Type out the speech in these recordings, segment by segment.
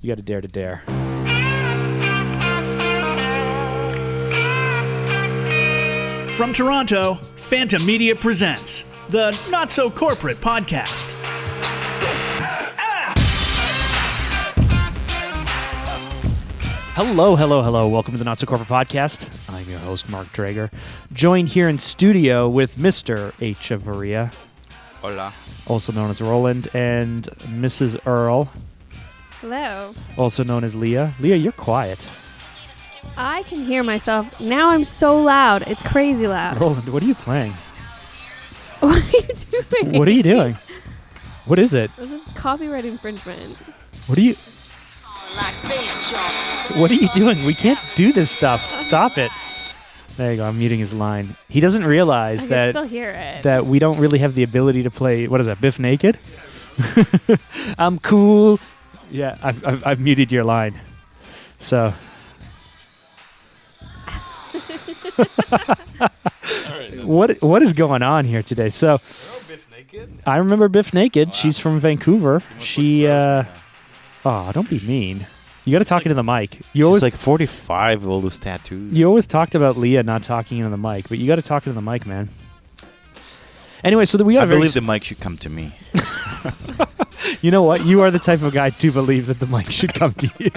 You got to dare to dare. From Toronto, Phanta Media presents the Not So Corporate Podcast. Hello. Welcome to the Not So Corporate Podcast. I'm your host, Mark Drager, joined here in studio with Mr. H. Avaria. Hola. Also known as Roland, and Mrs. Earl. Hello. Also known as Leah. Leah, you're quiet. I can hear myself. Now I'm so loud. It's crazy loud. Roland, what are you playing? What are you doing? What are you doing? What is it? This is copyright infringement. What are you... What are you doing? We can't do this stuff. Stop it. There you go. I'm muting his line. He doesn't realize I can still hear it. that we don't really have the ability to play, what is that, Biff Naked? I'm cool. Yeah, I've muted your line. So... What is going on here today? So, Biff Naked? I remember Biff Naked. Wow. She's from Vancouver. She, oh, don't be mean. You got to talk into the mic. You She's always like 45 with all those tattoos. You always talked about Leah not talking into the mic, but you got to talk into the mic, man. Anyway, so we got. I believe the mic should come to me. You know what? You are the type of guy to believe that the mic should come to you.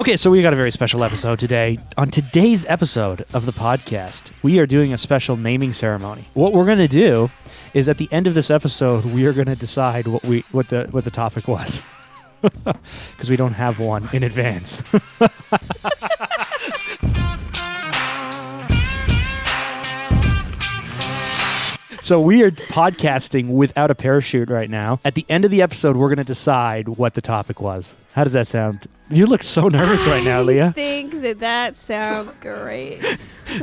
Okay, so we got a very special episode today. On today's episode of the podcast, we are doing a special naming ceremony. What we're going to do is at the end of this episode, we are going to decide what the topic was. Because we don't have one in advance. So we are podcasting without a parachute right now. At the end of the episode, we're going to decide what the topic was. How does that sound? You look so nervous right now, Leah. I think that sounds great.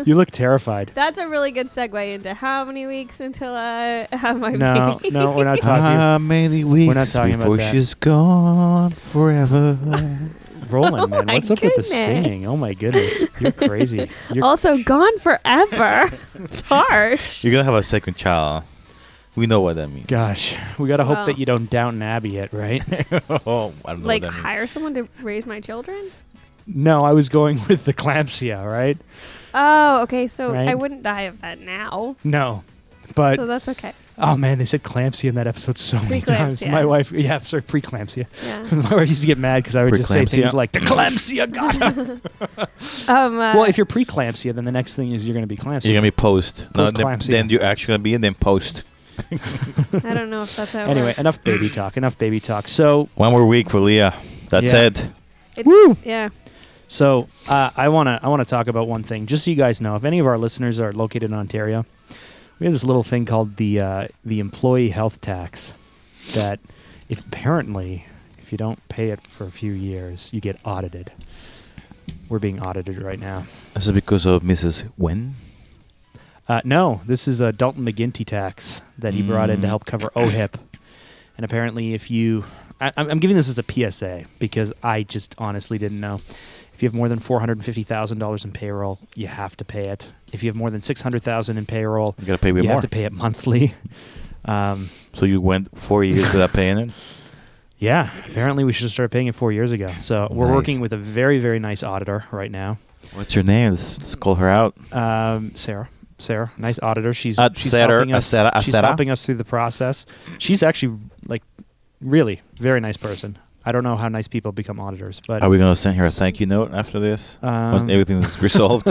You look terrified. That's a really good segue into how many weeks until I have my baby. No, we're not talking. How many weeks we're not talking before about that. she's gone forever? Roland, man, my what's up with the goodness. singing? Oh my goodness, you're crazy. Also gone forever. It's harsh. You're going to have a second child. We know what that means. Gosh, we got to hope Well. that you don't Downton Abbey it, right? Oh, I don't know Like what that means. hire someone to raise my children? No, I was going with the eclampsia, right? Oh, okay. So Right? I wouldn't die of that now. No, but So that's okay. oh man, they said clamsia in that episode so many times. Preeclampsia. My wife, pre-clamsia. Yeah. My wife used to get mad because I would just say Preeclampsia. things like, the clamsia got her. Well, if you're pre-clamsia, then the next thing is you're going to be clamsia. You're going to be post. No, Post-clamsia. then you're actually going to be and then post. I don't know if that's how it Anyway, works. enough baby talk. So, One more week for Leah. That's Yeah. it. woo! Yeah. So, I wanna talk about one thing, just so you guys know. If any of our listeners are located in Ontario, we have this little thing called the employee health tax. That if you don't pay it for a few years, you get audited. We're being audited right now. Is it because of Mrs. Wen? No, this is a Dalton McGuinty tax that he brought in to help cover OHIP. And apparently if you... I'm giving this as a PSA because I just honestly didn't know. If you have more than $450,000 in payroll, you have to pay it. If you have more than $600,000 in payroll, You got to pay a bit you more. have to pay it monthly. So you went 4 years without paying it? Yeah, apparently we should have started paying it 4 years ago. So we're Nice. working with a very, very nice auditor right now. What's your name? Let's call her out. Sarah, nice auditor. She's Sarah, helping us. Sarah. She's helping us through the process. She's actually really very nice person. I don't know how nice people become auditors, but Are we going to send her a thank you note after this? Once everything is resolved?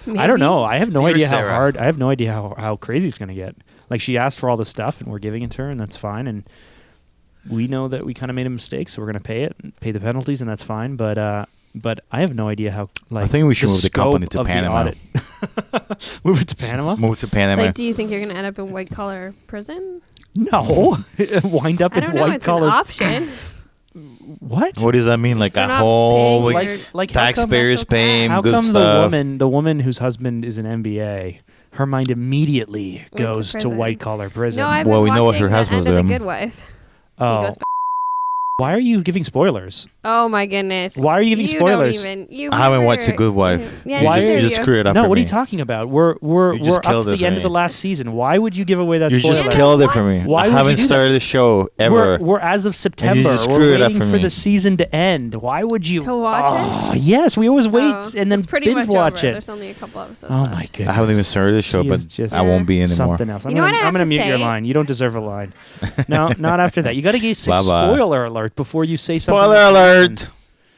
I don't know. I have no Dear idea how Sarah. hard. I have no idea how crazy it's going to get. Like she asked for all this stuff, and we're giving it to her, and that's fine. And we know that we kind of made a mistake, so we're going to pay it, and pay the penalties, and that's fine. But I have no idea how. I think we should move the company scope to of the Panama. audit. Move it to Panama? Move to Panama. Like, do you think you're going to end up in white collar prison? No, wind up I in don't know. white It's collar. an option. What? What does that mean? Like They're a not whole paying like, your Like how come- taxpayers paying How good come stuff? the woman whose husband is an MBA, her mind immediately to goes to prison. white collar prison? No, I've Well, been we know what watching her the husband's end of doing. The Good Wife. He oh, goes back. why are you giving spoilers? Oh my goodness! Why are you giving spoilers? I haven't watched The Good Wife. Yeah, you just screwed it up. No, for what are me. you talking about? We're up to the end of the last season. Why would you give away that You spoiler? just killed it for me. Why I would haven't you do started that? the show ever. We're as of September. just We're screwed it up waiting for for me. the season to end. Why would you? To watch it? Yes, we always wait and then it's pretty binge much watch over. it. There's only a couple episodes. Oh left. my goodness! I haven't even started the show, She but is just I won't be anymore. Something else. You know what I I'm have gonna to mute your say? line. You don't deserve a line. No, not after that. You got to say Bye-bye. spoiler alert before you say something. Spoiler alert!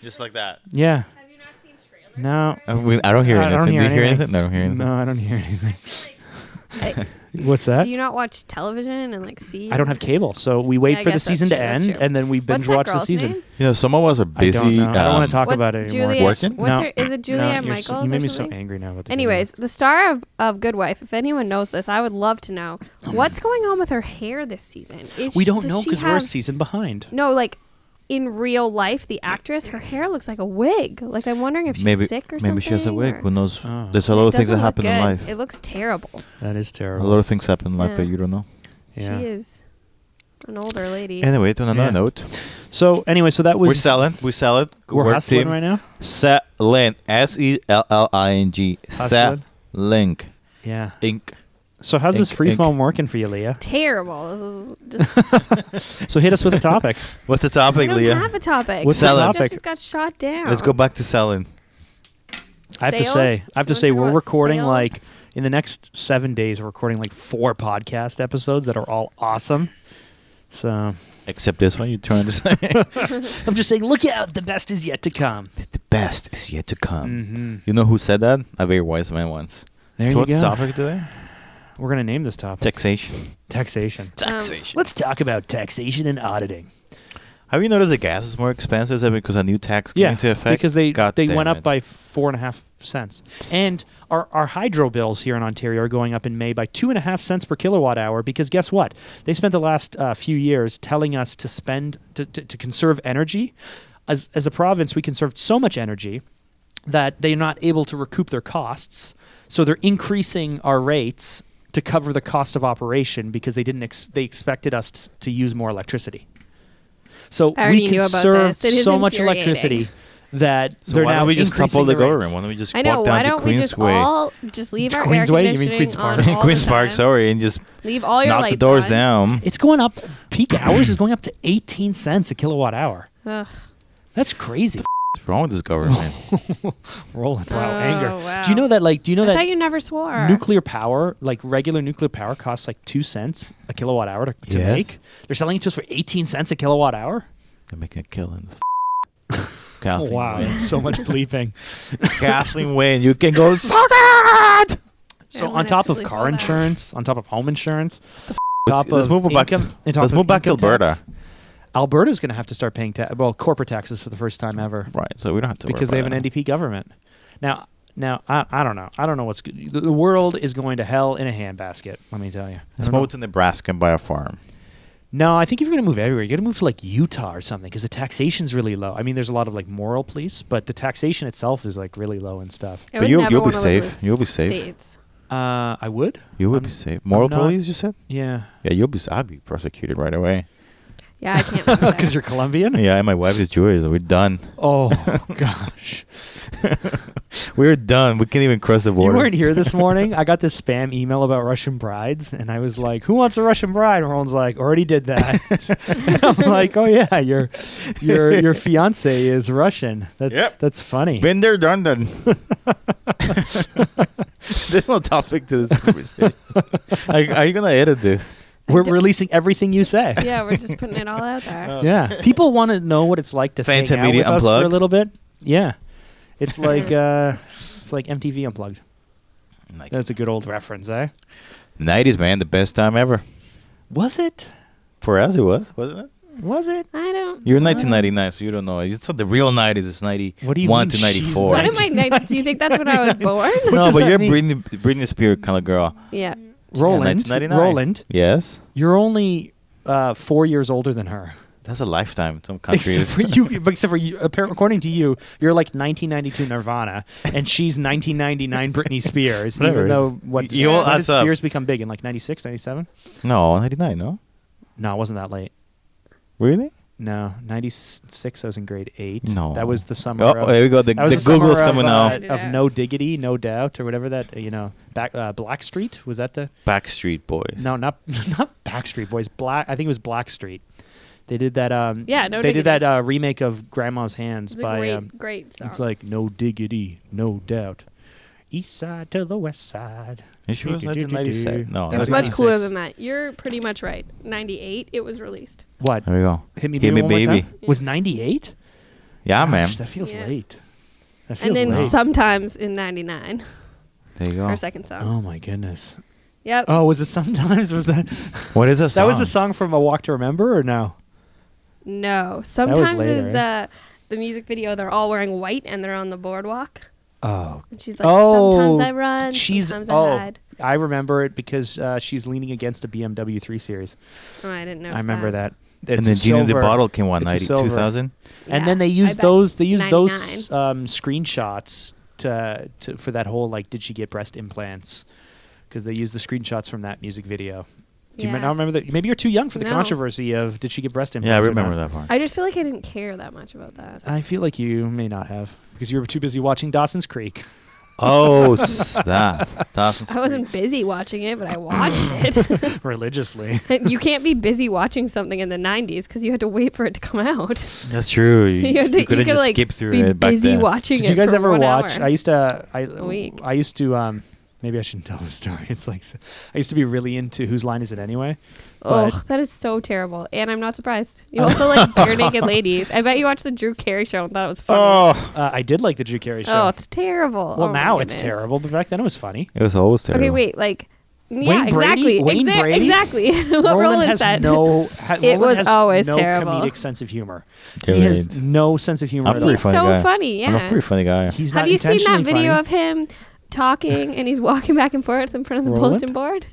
Just like that. Yeah. Have you not seen trailers? No. I don't hear I don't anything. hear Do you hear anything. anything? No, I don't hear anything. No, I don't hear anything. I- What's that? Do you not watch television and see? I don't have cable, so we wait Yeah, I for the guess that's season to true, that's end, true. and then we binge What's that watch the girl's season. name? You know, some of us are I don't busy. know. I don't want to talk What's about it anymore. Julia, Working? What's No. her? Is it Julia No, Michaels? you made or me so something? angry now. About the Anyways, the star of Good Wife. If anyone knows this, I would love to know what's going on with her hair this season. we don't does know she because we're a have- season behind. No, like in real life, the actress, her hair looks like a wig. Like I'm wondering if she's Maybe sick or something. maybe she has a wig. or- Who knows? Oh. There's a lot It of things that doesn't look happen in good. life. It looks terrible. That is A terrible. lot of things happen in life Yeah. that you don't know. Yeah. She is an older lady. Anyway, to another Yeah. note. So anyway, so that was We're selling. We sell it. we're Work hustling team. right now. Selling. SELLING. Hustling? Selling. Yeah. Inc. So how's this Ink, free ink. phone working for you, Leah? Terrible. This is just. So hit us with a topic. What's the I topic, don't Leah? have a topic. What's the It topic? just got shot down. Let's go back to selling. I have to Sales? say, You wanna talk we're about recording sales? like in the next 7 days. We're recording like 4 podcast episodes that are all awesome. So Except this one, you're trying to say. I'm just saying, look out! The best is yet to come. The best is yet to come. Mm-hmm. You know who said that? A very wise man once. There So you what's go. the topic today? We're gonna name this topic Taxation. taxation. Taxation. Let's talk about taxation and auditing. Have you noticed the gas is more expensive? Is that because a new tax came into effect? because they God went damn up it. by 4.5 cents, and our hydro bills here in Ontario are going up in May by 2.5 cents per kilowatt hour. Because guess what? They spent the last few years telling us to spend to conserve energy. As a province, we conserved so much energy that they're not able to recoup their costs, so they're increasing our rates to cover the cost of operation because they didn't they expected us to use more electricity. So I already we knew about conserved this. It is so much infuriating. electricity that So they're why now don't we just increasing topple the rates. government? Why don't we just I know. walk Why down to don't we just Queensway? all just leave our Queensway? air You mean conditioning Queen's Park? on all Queen's the Park, time? sorry, and just Leave all your knock lights the doors on. down. It's going up. Peak hours is going up to 18 cents a kilowatt hour. Ugh. That's crazy. What's wrong with this government? Rolling. Wow, Oh, anger. wow. Do you know that? Like, do you know I that thought you never swore. nuclear power, like regular nuclear power, costs like 2 cents a kilowatt hour to Yes. make? They're selling it to us for 18 cents a kilowatt hour. They're making a killing. Oh, Kathleen wow, Wayne. that's so much bleeping. Kathleen Wayne, you can go suck it! So I on wanna top of actually car call that. insurance, on top of home insurance, Let's move back. on top Let's of move back to income Alberta. tax. Alberta's going to have to start paying corporate taxes for the first time ever Right, so we don't have to because worry they have about an that. NDP government. Now I don't know. I don't know what's good. The world is going to hell in a handbasket. Let me tell you. I Let's don't know. move to Nebraska and buy a farm. No, I think if you're going to move everywhere, you got to move to like Utah or something because the taxation's really low. I mean, there's a lot of like moral police, but the taxation itself is like really low and stuff. I But would you'll never be wanna live safe. with You'll be safe. States. I would. You would I'm- be safe. Moral not- police, you said? Yeah. Yeah, you'll be. I'd be prosecuted right away. Yeah, I can't. live there. Because you're Colombian. Yeah, and my wife is Jewish. So we're done. Oh gosh. We're done. We can't even cross the You border. weren't here this morning. I got this spam email about Russian brides, and I was like, "Who wants a Russian bride?" And Roland's like, "Already did that." And I'm like, "Oh yeah, your fiance is Russian. That's funny." Been there, done that. There's no topic to this conversation. Are you gonna edit this? We're releasing everything you say. Yeah, we're just putting it all out there. Yeah, people want to know what it's like to hang Phanta out Media with us for a Unplugged? little bit. Yeah, it's like MTV Unplugged. That's a good old reference, eh? 90s, man, the best time ever. Was it? For us, it was, wasn't it? Was it? I don't. You're 1999, so you don't know. You thought the real 90s is 91 What do you mean to she's 94. What am I? Do you think that's when I was born? No, does but that you're mean? Britney Spears kind of girl. Yeah. Roland. 1999. Roland, Yes. you're only 4 years older than her. That's a lifetime in some countries. Except for you, according to you, you're like 1992 Nirvana, and she's 1999 Britney Spears. Whatever, Even though it's- what you all when did adds up. Spears become big in like 96, 97? No, 99, no? No, it wasn't that late. Really? No, 96. I was in grade 8. No. That was the summer. Oh, there we go. The that was Google's summer coming out. of No Diggity, No Doubt, or whatever that Black Street was that the Backstreet Boys. no not Backstreet Boys. I think it was Black Street. They did that. Yeah, No They Diggity. did that remake of Grandma's Hands It's a by. great song. It's like No Diggity, No Doubt. East side to the west side. You sure it was 1997? No, That It was was much 96. cooler than that. You're pretty much right. 98, it was released. What? There we go. Hit Me Hit Me Baby. One more Baby. time? Was 98? Yeah, man. That feels Yeah. late. That feels And then late. sometimes in 99, There you go. our second song. Oh my goodness. Yep. Oh, was it sometimes? Was that? What is that song? That was a song from A Walk to Remember, or no? No. Sometimes later, is the music video, they're all wearing white and they're on the boardwalk. Oh. And she's like, Oh, sometimes I run, she's sometimes oh, I hide. I remember it because she's leaning against a BMW 3 Series. Oh, I didn't know. I remember that. And It's then a Genie in the silver- Bottle came one it's a 90, silver. 2000. And then they I used bet those. They used 99. those screenshots to for that whole like, did she get breast implants? Because they used the screenshots from that music video. Do you Yeah. not remember that? Maybe you're too young for the No. controversy of did she get breast implants? Yeah, I or remember not. that part. I just feel like I didn't care that much about that. I feel like you may not have because you were too busy watching Dawson's Creek. Oh, stop. Dawson's I wasn't busy watching it, but I watched it. Religiously. You can't be busy watching something in the 90s because you had to wait for it to come out. That's true. You had to- you couldn't could, just like, skip through be it back busy then. watching Did it you guys for ever 1 watch? hour. I used to. week. I used to. Maybe I shouldn't tell the story. It's like I used to be really into Whose Line Is It Anyway? Oh, But- that is so terrible. And I'm not surprised. You also like Bare Naked Ladies. I bet you watched the Drew Carey show and thought it was funny. Oh, I did like the Drew Carey show. Oh, it's terrible. well, Oh, my now it's goodness. terrible, but back then it was funny. it was always terrible. Okay, wait, like, yeah, Wayne Brady? exactly. Wayne Brady? Exactly. what Roland has said. It It was has always no terrible. comedic sense of humor. Yeah, He has right. no sense of humor I'm at pretty all. He's funny so guy. funny, I'm a yeah. pretty funny guy. He's Have not you seen that intentionally video funny. of him talking and he's walking back and forth in front of the Roland? bulletin board?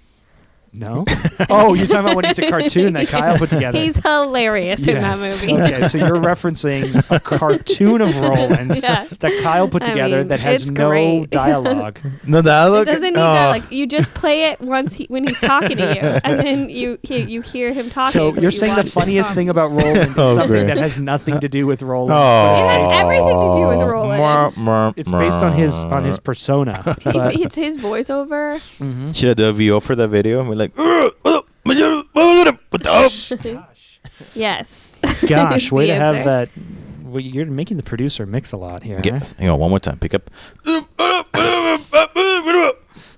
No. Oh, you're talking about when it's a cartoon that Kyle put together. He's hilarious in that Yes. movie. Okay, so you're referencing a cartoon of Roland Yeah. that Kyle put I together mean, that has it's no great. dialogue. No dialogue. It doesn't need that. Like you just play it once when he's talking to you, and then you hear him talking. So but you're you saying the watch funniest song. thing about Roland is Oh, something great. that has nothing to do with Roland. Oh. It has everything to do with Roland. It's based on his persona. But, It's his voiceover. Should I do a VO for that video? We're like, Yes. gosh, The way to have answer. that. Well, you're making the producer mix a lot here. huh? hang on, one more time. Pick up.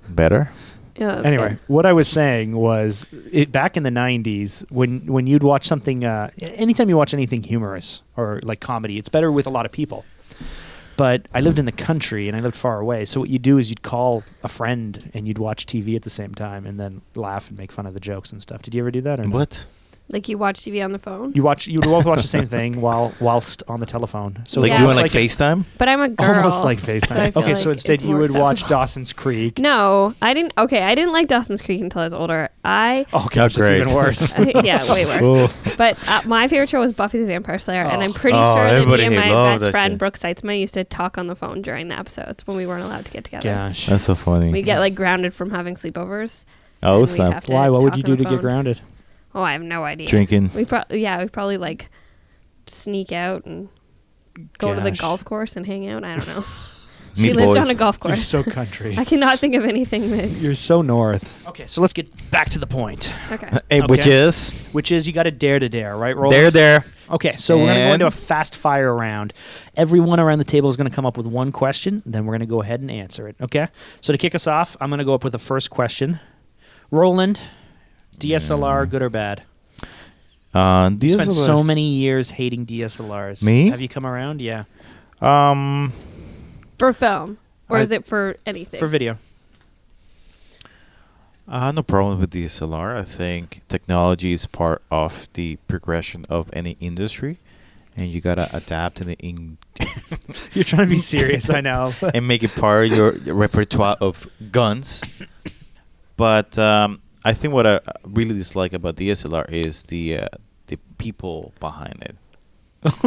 Better. Yeah, that's Anyway, good. what I was saying was, back in the '90s, when you'd watch something, anytime you watch anything humorous or like comedy, it's better with a lot of people. But I lived in the country and I lived far away, so what you do is you'd call a friend and you'd watch TV at the same time and then laugh and make fun of the jokes and stuff. Did you ever do that or no? What? Like you watch TV on the phone. You would both watch the same thing whilst on the telephone. So Like Yeah. doing it's like FaceTime? But I'm a girl. almost like so I FaceTime. feel Okay, so like instead it's you more would watch acceptable. Dawson's Creek. No, I didn't. Okay, I didn't like Dawson's Creek until I was older. Oh gosh, great. it's even worse. Yeah, way worse. Oh. But my favorite show was Buffy the Vampire Slayer, and I'm pretty Oh, sure that me everybody and my loved best that friend shit. Brooke Seitzma used to talk on the phone during the episodes when we weren't allowed to get together. Gosh. That's so funny. We get like grounded from having sleepovers. Oh, and we'd snap. have to Why? What would talk you on do the to get phone. grounded? Oh, I have no idea. Drinking. We probably like sneak out and go to the Gosh. golf course and hang out. I don't know. Meet She lived boys. on a golf You're course. so country. I cannot think of anything that. You're so north. Okay, so let's get back to the point, Okay. Hey, which Okay. is which is you got to dare, right, Roland? there. Okay, so we're going to go into a And- fast fire round. Everyone around the table is going to come up with one question, then we're going to go ahead and answer it, okay? So to kick us off, I'm going to go up with the first question. Roland, DSLR, good or bad? You These spent are the- so many years hating DSLRs. Me? Have you come around? Yeah. For film, or I- is it for anything? For video. No problem with DSLR. I think technology is part of the progression of any industry, and you gotta adapt You're trying to be serious, I know. and make it part of your repertoire of guns. But I think what I really dislike about DSLR is the people behind it.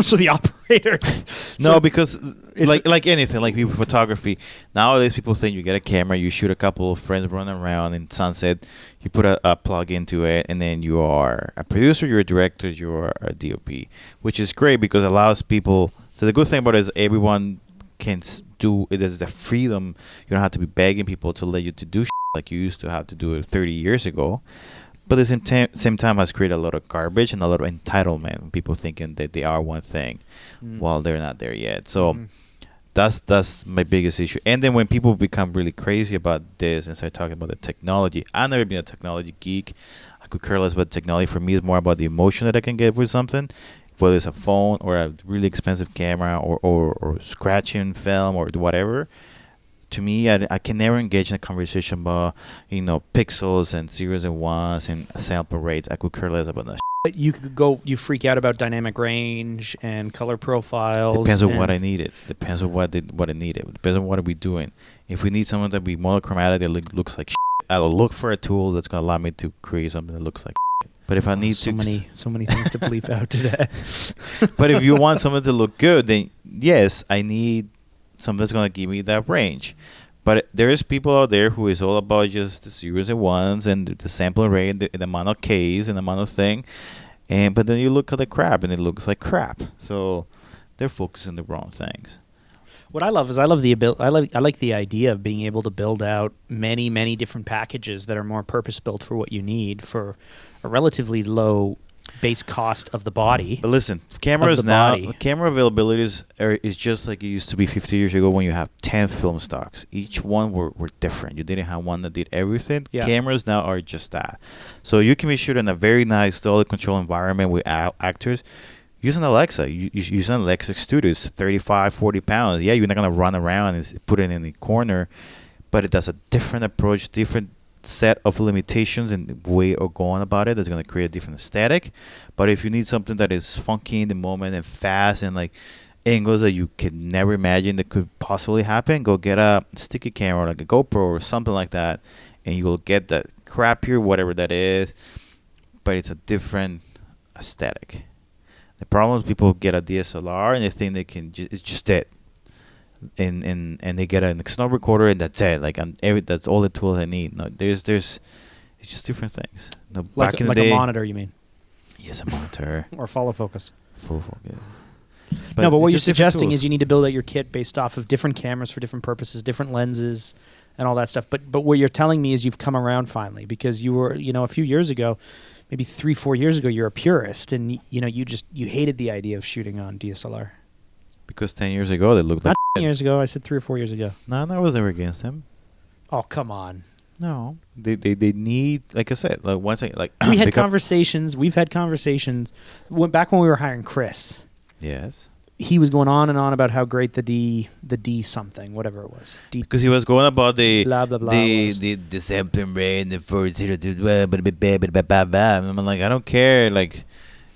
So the operators. No, because like anything, like people photography. Nowadays, people think you get a camera, you shoot a couple of friends running around in sunset, you put a plug into it, and then you are a producer, you're a director, you're a DOP, which is great because it allows people. So the good thing about it is everyone can do it. There's the freedom. You don't have to be begging people to let you to do like you used to have to do it 30 years ago. But at the same time has created a lot of garbage and a lot of entitlement. People thinking that they are one thing while they're not there yet. So that's my biggest issue. And then when people become really crazy about this and start talking about the technology, I've never been a technology geek. I could care less about technology. For me, it's more about the emotion that I can get with something, whether it's a phone or a really expensive camera or scratching film or whatever. To me, I can never engage in a conversation about, pixels and zeros and ones and sample rates. I could care less about that. You freak out about dynamic range and color profiles. Depends on what I needed. Depends on what I needed. Depends on what are we doing. If we need something that be monochromatic that looks like I'll look for a tool that's going to allow me to create something that looks like But if I need so many things to bleep out today. But if you want something to look good, then yes, I need something that's going to give me that range. But there's people out there who is all about just the zeros and ones and the sample rate, the amount of Ks and the amount of thing. But then you look at the crap and it looks like crap. So they're focusing the wrong things. What I love is I like the idea of being able to build out many different packages that are more purpose built for what you need for a relatively low base cost of the body. But listen, cameras now, camera availability is just like it used to be 50 years ago when you have 10 film stocks. Each one were different. You didn't have one that did everything. Yeah. Cameras now are just that. So you can be shooting a very nice, solid control environment with actors. Use an Alexa. You use an Alexa Studio. It's 35, 40 pounds. Yeah, you're not going to run around and put it in the corner, but it does a different approach, different set of limitations and way of going about it that's going to create a different aesthetic. But if you need something that is funky in the moment and fast and like angles that you could never imagine that could possibly happen, go get a sticky camera like a GoPro or something like that, and you will get that crappier, whatever that is, but it's a different aesthetic. The problem is people get a DSLR and they think they can it's just it. And they get an external recorder and that's it. Like that's all the tools I need. No, there's it's just different things. No, back in the day, a monitor, you mean? Yes, a monitor. Or follow focus. Full focus. But what you're suggesting is you need to build out your kit based off of different cameras for different purposes, different lenses, and all that stuff. But what you're telling me is you've come around finally, because you were, a few years ago, maybe 3-4 years ago, you're a purist, and you hated the idea of shooting on DSLR. Because 10 years ago they looked like. Not 10 years ago. I said 3 or 4 years ago. No, I was never against them. Oh, come on. No, they need, like I said, like once we had conversations. We've had conversations. Back when we were hiring Chris. Yes. He was going on and on about how great the D something, whatever it was. Because he was going about the blah blah blah. The sampling rate and the 4 I'm like, I don't care. Like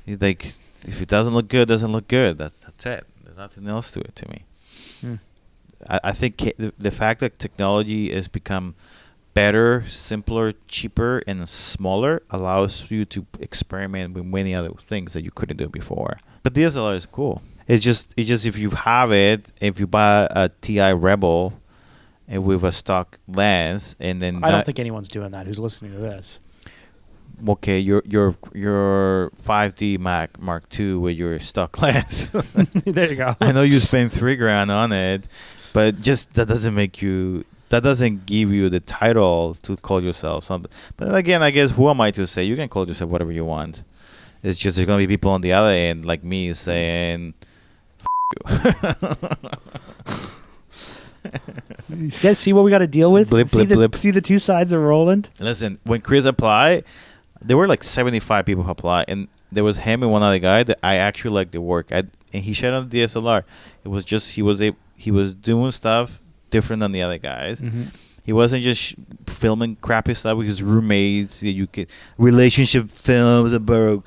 if it doesn't look good, it doesn't look good. That's it. There's nothing else to it to me. I think the fact that technology has become better, simpler, cheaper, and smaller allows you to experiment with many other things that you couldn't do before. But DSLR is cool. It's just if you have it, if you buy a TI Rebel and with a stock lens, and then I don't think anyone's doing that who's listening to this. Okay, your 5D Mark II with your stock lens. There you go. I know you spent $3,000 on it, but just that doesn't give you the title to call yourself something. But again, I guess who am I to say? You can call yourself whatever you want. It's just there's gonna be people on the other end like me saying, "F you." You guys see what we got to deal with? Blip. See the two sides of Roland? Listen, when Chris applied, there were like 75 people who applied, and there was him and one other guy that I actually liked the work. And he shot on the DSLR. It was just he was doing stuff different than the other guys. Mm-hmm. He wasn't just filming crappy stuff with his roommates. You could relationship films about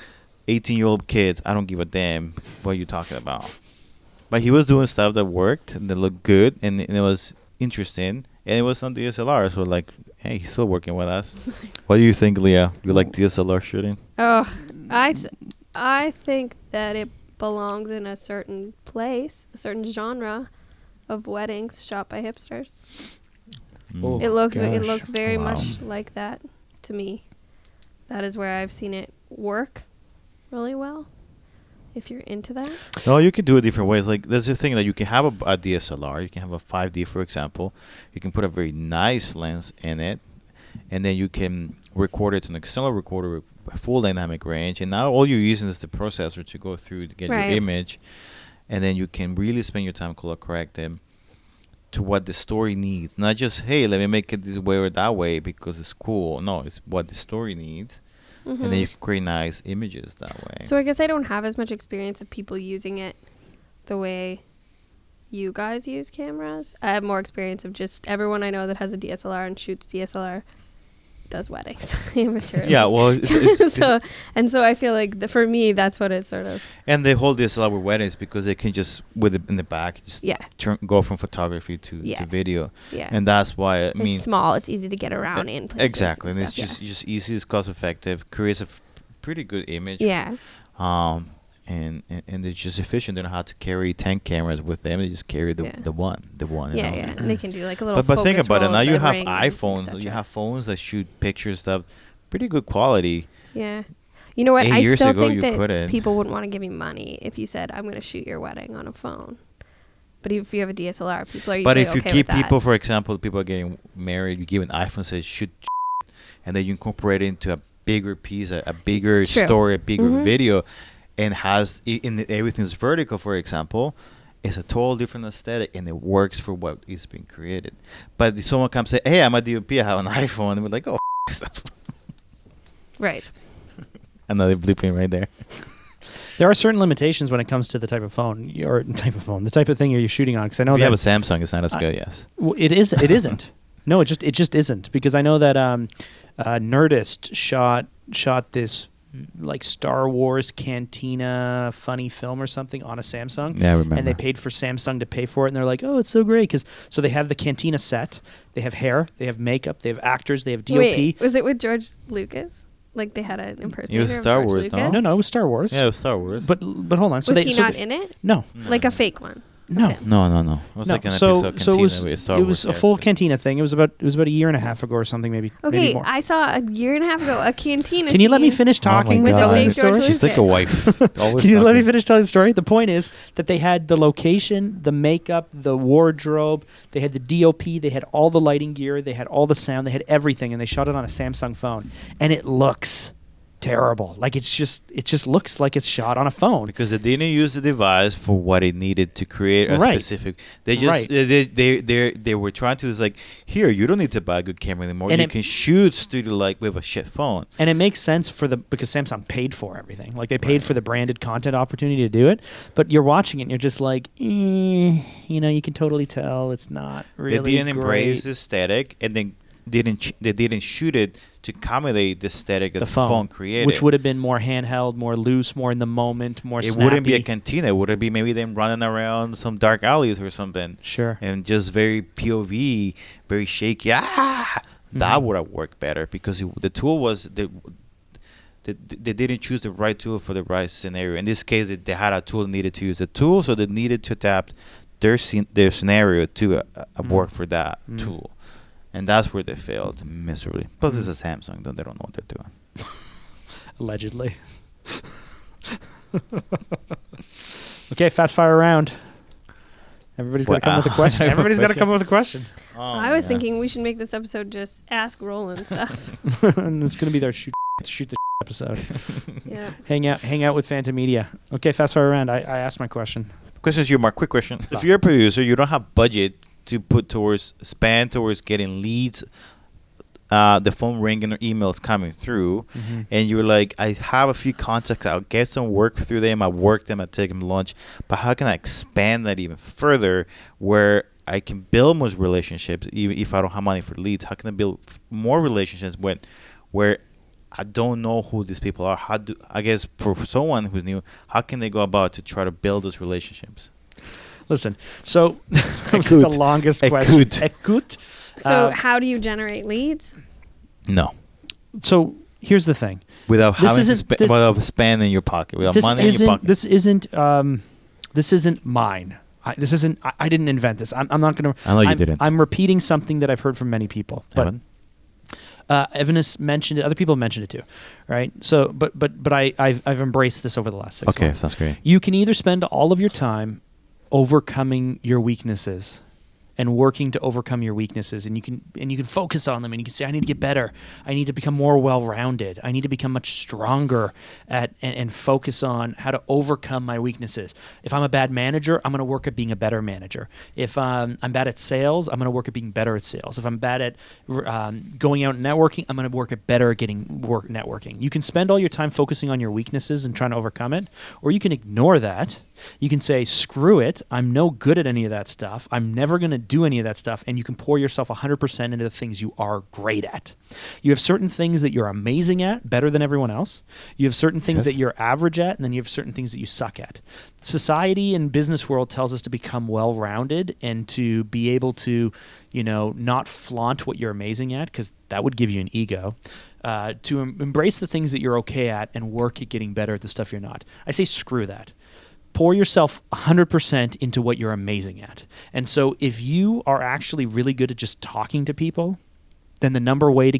18-year-old kids. I don't give a damn what you're talking about. But he was doing stuff that worked and that looked good and it was interesting. And it was on DSLR. So like, hey, he's still working with us. What do you think, Leah? You like DSLR shooting? Oh, I think that belongs in a certain place, a certain genre of weddings shot by hipsters. Oh, it looks gosh. very much like that to me. That is where I've seen it work really well. If you're into that. No, you can do it different ways. Like there's a thing that you can have a DSLR. You can have a 5D, for example. You can put a very nice lens in it, and then you can record it to an external recorder with a full dynamic range. And now all you're using is the processor to go through to get your image, and then you can really spend your time color correcting to what the story needs. Not just, hey, let me make it this way or that way because it's cool. No, it's what the story needs. And then you can create nice images that way. So I guess I don't have as much experience of people using it the way you guys use cameras. I have more experience of just everyone I know that has a DSLR and shoots DSLR does weddings amateur. Yeah, well, so I feel like for me that's what it's sort of. And they hold DSLR with weddings because they can just with it in the back just go from photography to video. Yeah, and that's why it's small. It's easy to get around in places. Exactly, and it's just easy, it's cost effective, creates a pretty good image. Yeah. And it's just efficient. They don't have to carry 10 cameras with them. They just carry the one. Yeah, and they can do like a little. But think about it. Now you have iPhones. You have phones that shoot pictures stuff, pretty good quality. Yeah, you know what? I still think that people wouldn't want to give you money if you said, "I'm going to shoot your wedding on a phone." But if you have a DSLR, people are usually okay with that. But if you keep people, for example, people are getting married, you give an iPhone, says shoot, and then you incorporate it into a bigger piece, a bigger story, a bigger video. And everything's vertical, for example, it's a total different aesthetic, and it works for what is being created. But if someone comes and say, "Hey, I'm a DOP, I have an iPhone," and we're like, "Oh, right." Another bleeping right there. There are certain limitations when it comes to the type of thing you're shooting on. Because I know if you have a Samsung, it's not as good. Yes, well, it is. It isn't. No, it just isn't. Because I know that Nerdist shot this like Star Wars Cantina funny film or something on a Samsung. Yeah, I remember. And they paid for Samsung to pay for it, and they're like, "Oh, it's so great!" So they have the Cantina set, they have hair, they have makeup, they have actors, they have DOP. Wait, was it with George Lucas? Like they had an impersonator. It was Star of Wars, Lucas? no? It was Star Wars. Yeah, it was Star Wars. But hold on. Was he not in it? No. Like a fake one. No. It was like an episode of Cantina. It was a full Cantina thing. It was about a year and a half ago or something, maybe. Okay, maybe more. I saw a year and a half ago a Cantina. Can you let me finish talking with telling the story? She's like a wife. Can you let me finish telling the story? The point is that they had the location, the makeup, the wardrobe, they had the DOP, they had all the lighting gear, they had all the sound, they had everything, and they shot it on a Samsung phone, and it looks terrible. Like it just looks like it's shot on a phone because they didn't use the device for what it needed to create a specific. They just they were trying to like, here, you don't need to buy a good camera anymore. And you can shoot studio like with a shit phone. And it makes sense because Samsung paid for everything. Like they paid for the branded content opportunity to do it. But you're watching it and you're just like, you can totally tell it's not really. They didn't embrace the aesthetic, and then they didn't shoot it to accommodate the aesthetic that the phone created, which would have been more handheld, more loose, more in the moment, more snappy. It wouldn't be a cantina. It would be maybe them running around some dark alleys or something. Sure. And just very POV, very shaky. That would have worked better because the tool was they didn't choose the right tool for the right scenario. In this case, they had a tool, needed to use the tool, so they needed to adapt their scenario to work for that tool. And that's where they failed miserably. Plus, it's a Samsung. They don't know what they're doing. Allegedly. Okay, fast fire round. Everybody's got to come with a question. Everybody's got to come up with a question. I was thinking we should make this episode just ask Roland stuff. And it's going to be their shoot the episode. Yeah. Hang out with Phanta Media. Okay, fast fire round. I asked my question. Question's you, Mark. Quick question. If you're a producer, you don't have budget to put towards getting leads, the phone ringing or emails coming through, and you're like, I have a few contacts, I'll get some work through them, I work them, I take them to lunch, but how can I expand that even further where I can build more relationships even if I don't have money for leads? How can I build more relationships where I don't know who these people are? I guess for someone who's new, how can they go about to try to build those relationships? Listen, so that was the longest question. Écoute. So how do you generate leads? No. So here's the thing. Without having without spending in your pocket, without money in your pocket. This isn't mine. I didn't invent this. I'm not going to. I know you didn't. I'm repeating something that I've heard from many people. But Evan has mentioned it. Other people have mentioned it too, right? So, but I've embraced this over the last 6 months. Okay, sounds great. You can either spend all of your time overcoming your weaknesses and working to overcome your weaknesses, and you can focus on them, and you can say, I need to get better. I need to become more well-rounded. I need to become much stronger at and focus on how to overcome my weaknesses. If I'm a bad manager, I'm going to work at being a better manager. If I'm bad at sales, I'm going to work at being better at sales. If I'm bad at going out and networking, I'm going to work at better at networking. You can spend all your time focusing on your weaknesses and trying to overcome it, or you can ignore that. You can say, screw it, I'm no good at any of that stuff. I'm never going to do any of that stuff. And you can pour yourself 100% into the things you are great at. You have certain things that you're amazing at, better than everyone else. You have certain things that you're average at, and then you have certain things that you suck at. Society and business world tells us to become well-rounded and to be able to, not flaunt what you're amazing at, because that would give you an ego. To embrace the things that you're okay at and work at getting better at the stuff you're not. I say screw that. Pour yourself 100% into what you're amazing at. And so if you are actually really good at just talking to people, then the number one way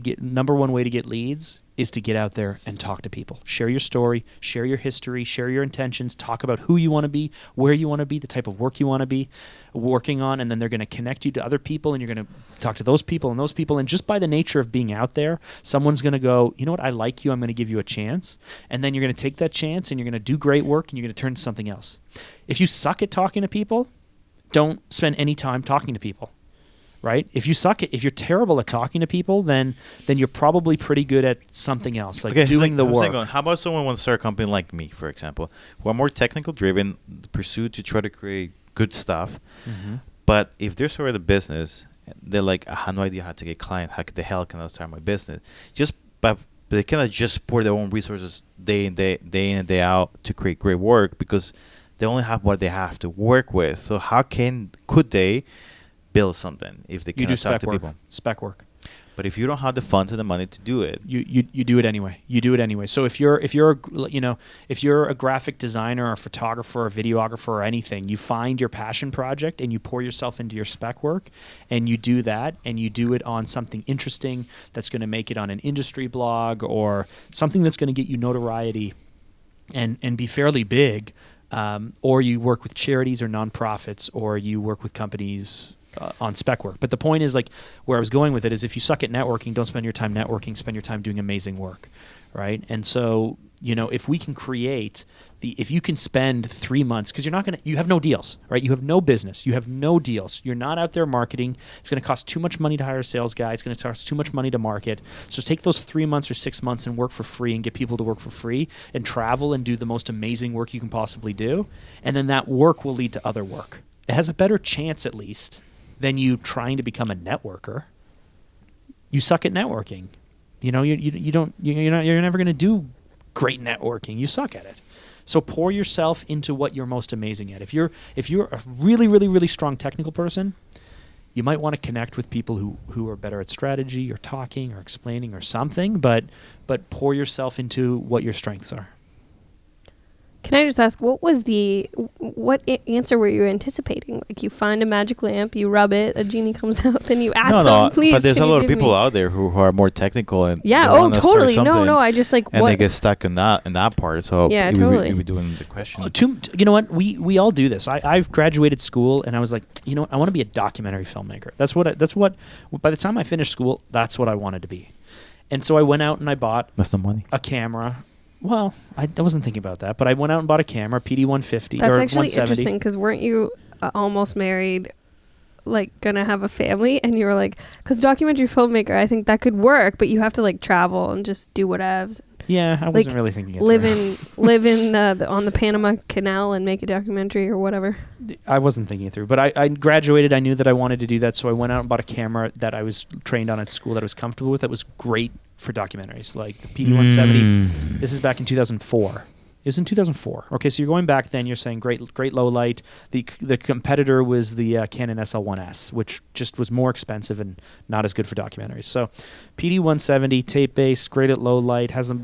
to get leads is to get out there and talk to people. Share your story, share your history, share your intentions, talk about who you want to be, where you want to be, the type of work you want to be working on, and then they're going to connect you to other people, and you're going to talk to those people, and just by the nature of being out there, someone's going to go, you know what, I like you, I'm going to give you a chance, and then you're going to take that chance, and you're going to do great work, and you're going to turn to something else. If you suck at talking to people, don't spend any time talking to people. Right? If you're terrible at talking to people, then you're probably pretty good at something else, like doing the work. How about someone wants to start a company like me, for example, who are more technical driven, pursue to try to create good stuff. Mm-hmm. But if they're starting a business, they're like, I have no idea how to get clients. How the hell can I start my business? But they cannot just pour their own resources day in and day out to create great work, because they only have what they have to work with. So could they build something if they can't talk to people? Spec work. But if you don't have the funds and the money to do it, you do it anyway. You do it anyway. So if you're a graphic designer or photographer or videographer or anything, you find your passion project and you pour yourself into your spec work, and you do that, and you do it on something interesting that's going to make it on an industry blog or something that's going to get you notoriety and be fairly big, or you work with charities or nonprofits, or you work with companies on spec work. But the point is, like, where I was going with it is, if you suck at networking, don't spend your time networking, spend your time doing amazing work, right? And so, if we can if you can spend 3 months, because you have no deals, right? You have no business, you have no deals, you're not out there marketing, it's going to cost too much money to hire a sales guy, it's going to cost too much money to market. So take those 3 months or 6 months and work for free and get people to work for free and travel and do the most amazing work you can possibly do. And then that work will lead to other work. It has a better chance, at least, than you trying to become a networker. You suck at networking. You're never going to do great networking. You suck at it. So pour yourself into what you're most amazing at. If you're a really, really, really strong technical person, you might want to connect with people who are better at strategy or talking or explaining or something, but pour yourself into what your strengths are. Can I just ask, what answer were you anticipating? Like, you find a magic lamp, you rub it, a genie comes out, then you ask them, please. But there's a lot of people out there who are more technical and totally. No, I just like, and they get stuck in that part. So yeah, totally. You were doing the question. You know what? We all do this. I've graduated school and I was like, I want to be a documentary filmmaker. That's what. By the time I finished school, that's what I wanted to be. And so I went out and I bought a camera. Well, I wasn't thinking about that, but I went out and bought a camera, PD-150 That's or 170. That's actually interesting, because weren't you almost married, like, gonna have a family? And you were like, because documentary filmmaker, I think that could work, but you have to, like, travel and just do whatevs. Yeah, I wasn't really thinking it through. Live on the Panama Canal and make a documentary or whatever. I wasn't thinking it through, but I graduated. I knew that I wanted to do that, so I went out and bought a camera that I was trained on at school, that I was comfortable with, that was great for documentaries, like the PD-170. This is back in 2004. It was in 2004. Okay, so you're going back then. You're saying great low light. The competitor was the Canon SL1S, which just was more expensive and not as good for documentaries. So PD 170, tape based, great at low light, has a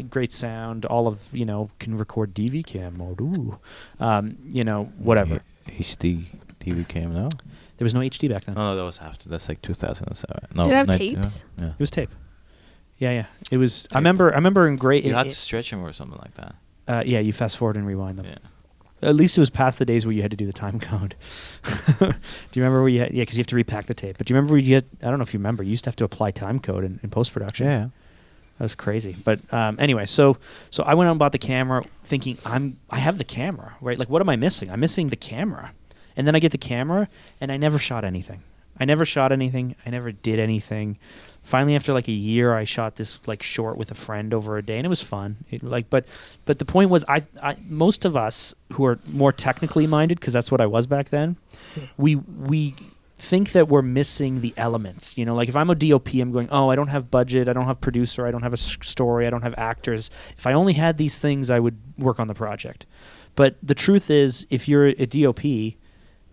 great sound. All of can record DV cam mode. Ooh, whatever. HD DV cam now. There was no HD back then. Oh, no, that was after. That's like 2007. No, did it have tapes? Yeah. It was tape. Yeah. It was. Tape. I remember in great. You had to stretch them or something like that. Yeah, you fast forward and rewind them. Yeah. At least it was past the days where you had to do the time code. Do you remember where you had? Yeah, because you have to repack the tape. But do you remember where you had? I don't know if you remember. You used to have to apply time code in post production. Yeah. That was crazy. But anyway, so I went out and bought the camera, thinking I have the camera, right? Like, what am I missing? I'm missing the camera. And then I get the camera, and I never shot anything. I never did anything. Finally, after like a year, I shot this like short with a friend over a day, and it was fun. But the point was, I most of us who are more technically minded, because that's what I was back then, we think that we're missing the elements. Like if I'm a DOP, I'm going, oh, I don't have budget, I don't have producer, I don't have a story, I don't have actors. If I only had these things, I would work on the project. But the truth is, if you're a DOP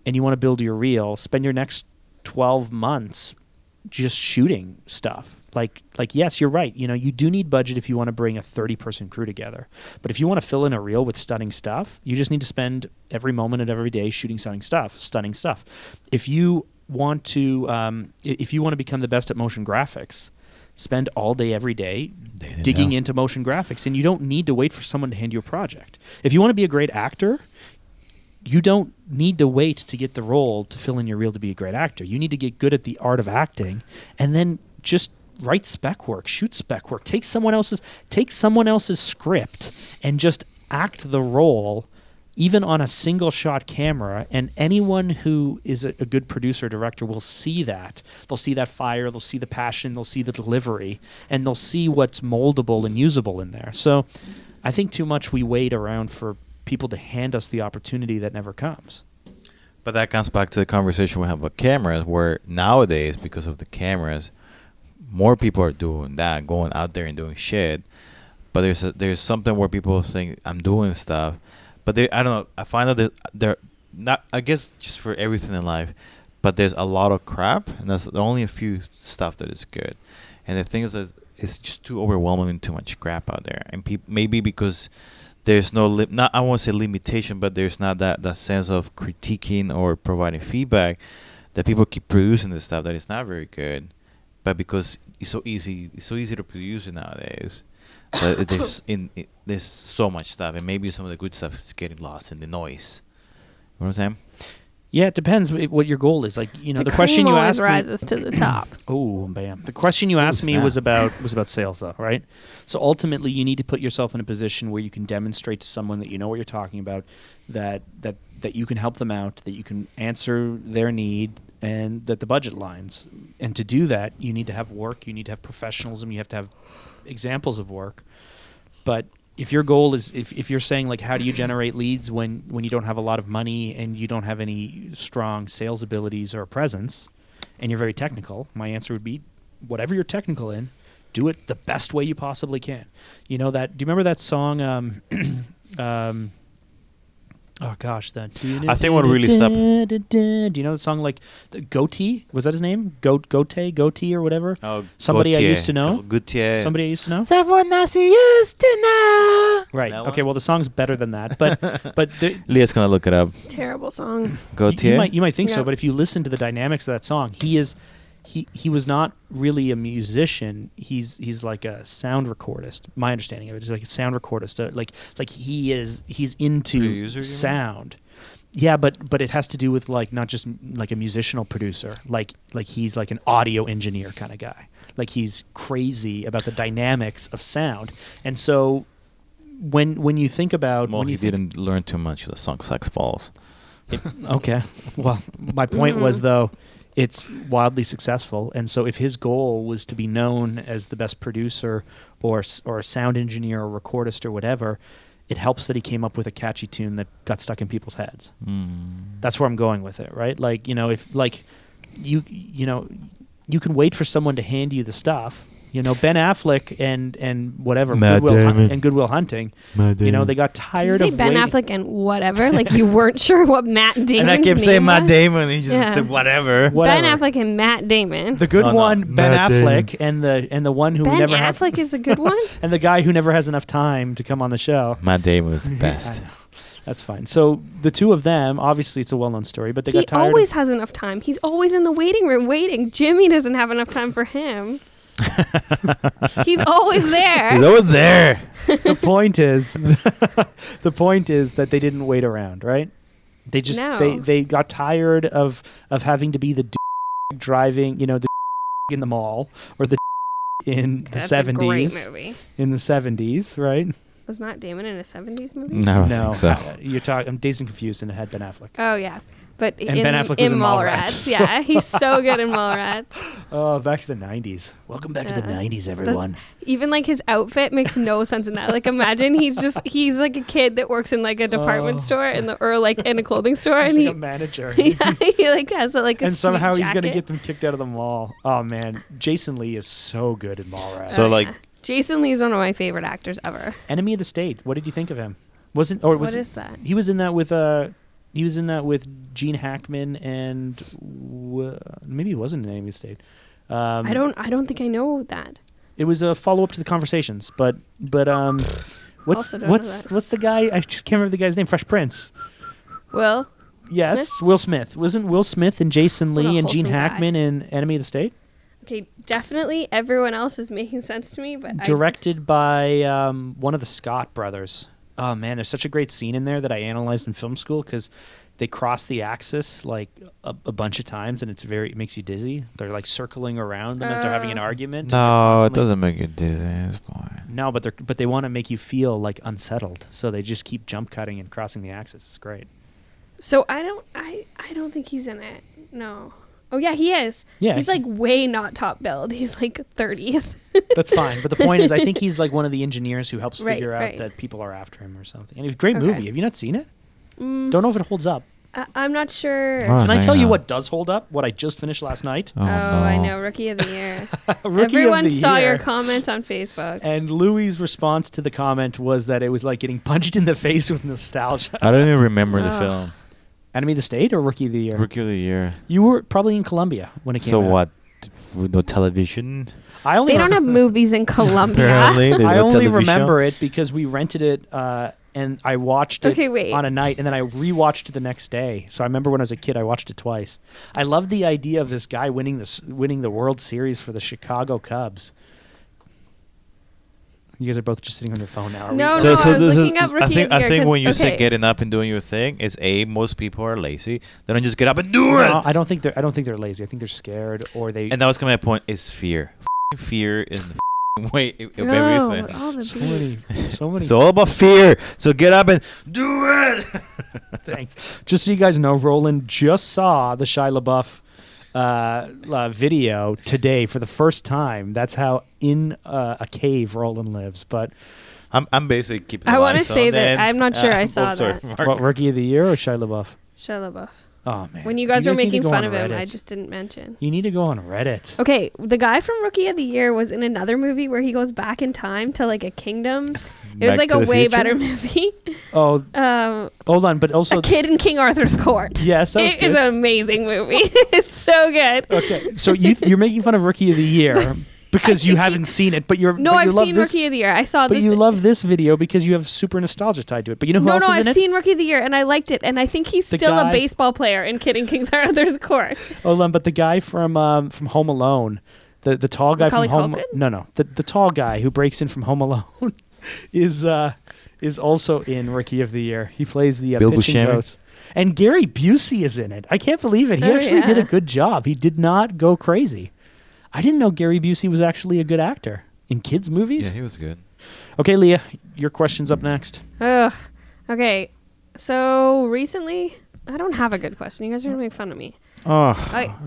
and you want to build your reel, spend your next 12 months just shooting stuff. Like yes, you're right. You do need budget if you want to bring a 30-person crew together. But if you want to fill in a reel with stunning stuff, you just need to spend every moment of every day shooting stunning stuff. If you want to become the best at motion graphics, spend all day every day digging into motion graphics, and you don't need to wait for someone to hand you a project. If you want to be a great actor, you don't need to wait to get the role to fill in your reel to be a great actor. You need to get good at the art of acting, and then just write spec work, shoot spec work, take someone else's script and just act the role, even on a single shot camera. And anyone who is a good producer or director will see that. They'll see that fire, they'll see the passion, they'll see the delivery, and they'll see what's moldable and usable in there. So I think too much we wait around for people to hand us the opportunity that never comes. But that comes back to the conversation we have about cameras, where nowadays, because of the cameras, more people are doing that, going out there and doing shit. But there's something where people think I'm doing stuff, but I don't know. I find that they're not. I guess just for everything in life, but there's a lot of crap, and there's only a few stuff that is good. And the thing is that it's just too overwhelming and too much crap out there. And maybe because there's no I won't say limitation, but there's not that sense of critiquing or providing feedback, that people keep producing this stuff that is not very good, but because it's so easy to produce it nowadays. But there's so much stuff, and maybe some of the good stuff is getting lost in the noise. You know what I'm saying? Yeah, it depends what your goal is. Like, the question you asked rises to the top. Oh, bam! The question you asked me was about sales, though, right? So ultimately, you need to put yourself in a position where you can demonstrate to someone that you know what you're talking about, that you can help them out, that you can answer their need, and that the budget lines. And to do that, you need to have work, you need to have professionalism, you have to have examples of work. But if your goal is, if you're saying, like, how do you generate leads when you don't have a lot of money and you don't have any strong sales abilities or presence, and you're very technical, my answer would be, whatever you're technical in, do it the best way you possibly can. Do you remember that song, oh gosh, I think what really stopped. Do you know the song, like Goatee? Was that his name? Goatee or whatever? Oh, somebody Gautier. I used to know. Gautier. Somebody I used to know. Someone else you used to know. Right. Okay. Well, the song's better than that, but Leah's gonna look it up. Terrible song. Gautier. You might think so, but if you listen to the dynamics of that song, he was not really a musician. He's like a sound recordist. My understanding of it is like a sound recordist. Like he's into producer, sound. Yeah, but it has to do with like not just like a musical producer. Like he's like an audio engineer kind of guy. Like he's crazy about the dynamics of sound. And so when you think about he didn't learn too much. The song sucks balls. Okay. Well, my point was though, it's wildly successful, and so if his goal was to be known as the best producer or a sound engineer or recordist or whatever, it helps that he came up with a catchy tune that got stuck in people's heads. That's where I'm going with it, right? Like, if like you can wait for someone to hand you the stuff, You know, Ben Affleck and whatever Matt Damon. and Good Will Hunting. You know, they got tired Did you of say Ben waiting. Affleck and whatever? Like you weren't sure what Matt Damon. And I kept saying Matt Damon. He just said whatever. Whatever. Ben Affleck and Matt Damon. The good one, Ben Matt Affleck, and the one who Ben never Affleck is the good one. and the guy who never has enough time to come on the show. Matt Damon was the best. I know. That's fine. So the two of them, obviously, it's a well-known story, but they got tired. He always has enough time. He's always in the waiting room waiting. Jimmy doesn't have enough time for him. He's always there. He's always there. The point is, the point is that they didn't wait around, right? They just they got tired of having to be the driving, you know, the in the mall or the in the 70s. That's a great movie. In the 70s, right? Was Matt Damon in a 70s movie? No, I think so. You're talking. I'm Dazed and Confused, and it had Ben Affleck. Oh yeah, but Ben Affleck was in Mallrats. Yeah, he's so good in Mallrats. Oh, back to the 90s. Welcome back to the 90s, everyone. Even like his outfit makes no sense in that. Like imagine he's like a kid that works in like a department store or like in a clothing store, he's and like a manager. Yeah, he like has like a and somehow jacket. He's gonna get them kicked out of the mall. Oh man, Jason Lee is so good in Mallrats. So like. Jason Lee is one of my favorite actors ever. Enemy of the State. What did you think of him? What is that? He was in that with Gene Hackman and maybe he wasn't in Enemy of the State. I don't think I know that. It was a follow up to The Conversations, but what's the guy? I just can't remember the guy's name. Fresh Prince. Will. Yes, Smith? Will Smith. Wasn't Will Smith and Jason Lee and Gene Hackman in Enemy of the State? Okay, definitely everyone else is making sense to me, but directed by one of the Scott brothers. Oh man, there's such a great scene in there that I analyzed in film school because they cross the axis like a bunch of times, and it makes you dizzy. They're like circling around them as they're having an argument. No, it doesn't make you dizzy. It's fine. No, but they want to make you feel like unsettled, so they just keep jump cutting and crossing the axis. It's great. So I don't think he's in it. No. Oh, yeah, he is. Yeah. He's, like, way not top billed. He's, like, 30th. That's fine. But the point is, I think he's, like, one of the engineers who helps figure out that people are after him or something. And it's a great movie. Have you not seen it? Don't know if it holds up. I'm not sure. Can I tell you what does hold up? What I just finished last night? Oh, no. I know. Rookie of the Year. Everyone saw your comments on Facebook. And Louis' response to the comment was that it was like getting punched in the face with nostalgia. I don't even remember the film. Enemy of the State or Rookie of the Year? Rookie of the Year. You were probably in Colombia when it came out. So what? No television? They don't have movies in Colombia. Apparently, I only remember it because we rented it and I watched it on a night, and then I rewatched it the next day. So I remember when I was a kid, I watched it twice. I love the idea of this guy winning the World Series for the Chicago Cubs. You guys are both just sitting on your phone now. No, I was looking up Rookie of the Year. I think when you say getting up and doing your thing, is most people are lazy. They don't just get up and do it. I don't think they're lazy. I think they're scared or they. And that was kind of my point. Is fear. Fear is the way of everything. All the so many. It's all about fear. So get up and do it. Thanks. Just so you guys know, Roland just saw the Shia LaBeouf video today for the first time. That's how in a cave Roland lives. But I'm basically keeping. I want to say that I'm not sure I saw that. What, Rookie of the Year or Shia LaBeouf? Shia LaBeouf. Oh man! When you guys were making fun of him, I just didn't mention. You need to go on Reddit. Okay, the guy from Rookie of the Year was in another movie where he goes back in time to like a kingdom. It was like a way better movie. Oh, hold on, but also A Kid in King Arthur's Court. Yes, that was good. It's an amazing movie. It's so good. Okay, so you're making fun of Rookie of the Year. Because you haven't seen it, but I've seen Rookie of the Year. I saw this. But you love this video because you have super nostalgia tied to it. But you know who else is in it? No, I've seen Rookie of the Year, and I liked it. And I think he's still a baseball player in Kid in King Arthur's Court. But the guy from Home Alone, the tall guy from Home Alone. No, the tall guy who breaks in from Home Alone is also in Rookie of the Year. He plays the pitching coach. And Gary Busey is in it. I can't believe it. He actually did a good job. He did not go crazy. I didn't know Gary Busey was actually a good actor in kids' movies. Yeah, he was good. Okay, Leah, your question's up next. Ugh. Okay, so recently, I don't have a good question. You guys are going to make fun of me. Oh,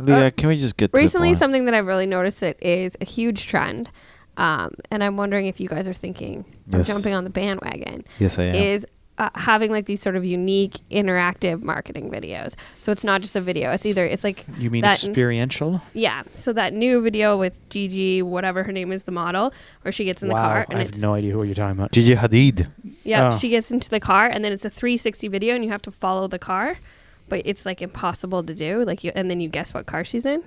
Leah, can we just get to recently, the point? something that I've really noticed that is a huge trend, and I'm wondering if you guys are thinking of jumping on the bandwagon. Yes, I am. Is having like these sort of unique interactive marketing videos. So it's not just a video. It's like you mean experiential? Yeah. So that new video with Gigi, whatever her name is, the model, where she gets in the car. And I have no idea who you're talking about. Gigi Hadid. Yeah, she gets into the car, and then it's a 360 video, and you have to follow the car, but it's like impossible to do. And then you guess what car she's in.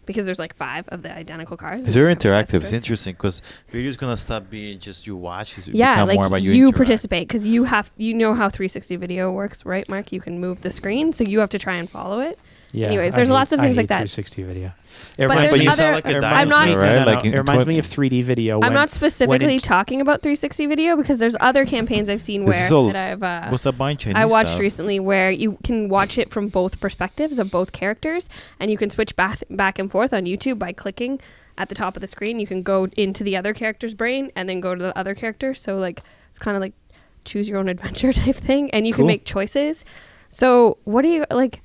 Because there's like 5 of the identical cars. It's very interactive. It's interesting because you're just gonna stop being just you watch. It's become more about you participate because you know how 360 video works, right, Mark? You can move the screen, so you have to try and follow it. Yeah. Anyways, there's lots of things like that. 360 video. It reminds me of 3D video. I'm not specifically talking about 360 video because there's other campaigns I've seen what's that buying Chinese I watched stuff? recently where you can watch it from both perspectives of both characters, and you can switch back and forth on YouTube by clicking at the top of the screen. You can go into the other character's brain and then go to the other character. So like it's kind of like choose your own adventure type thing, and you can make choices. So what do you like?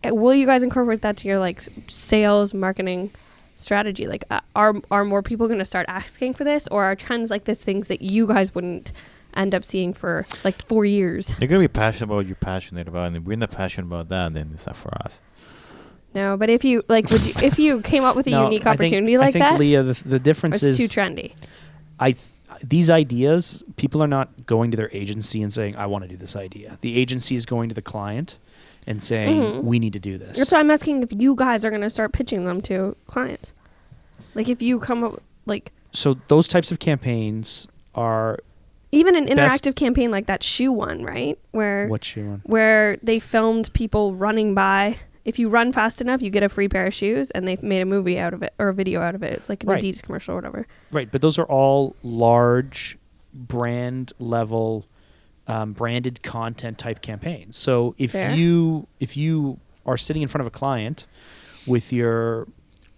Will you guys incorporate that to your like sales marketing strategy? Like, are more people going to start asking for this, or are trends like this things that you guys wouldn't end up seeing for like 4 years? You're gonna be passionate about what you're passionate about, and if we're not passionate about that, then it's not for us. No, but if you like, if you came up with a unique opportunity I think, that, Leah, the difference is too trendy. These ideas, people are not going to their agency and saying, "I want to do this idea." The agency is going to the client and saying, we need to do this. That's why I'm asking if you guys are going to start pitching them to clients. Like if you come up like... So those types of campaigns are... Even an interactive campaign like that shoe one, right? What shoe one? Where they filmed people running by. If you run fast enough, you get a free pair of shoes, and they've made a movie out of it or a video out of it. It's like an Adidas commercial or whatever. Right, but those are all large brand level... branded content type campaigns. So if you are sitting in front of a client with your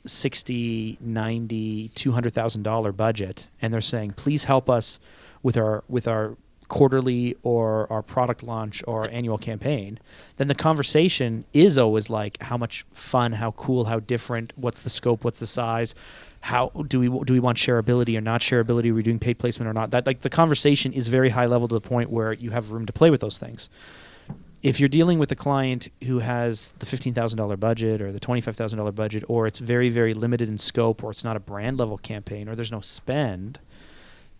$60, $90, $200,000 budget, and they're saying, "Please help us with our quarterly or our product launch or annual campaign," then the conversation is always like, how much fun, how cool, how different, what's the scope, what's the size, how do we want shareability or not shareability, are we doing paid placement or not? That like the conversation is very high level to the point where you have room to play with those things. If you're dealing with a client who has the $15,000 budget or the $25,000 budget, or it's very, very limited in scope, or it's not a brand level campaign, or there's no spend,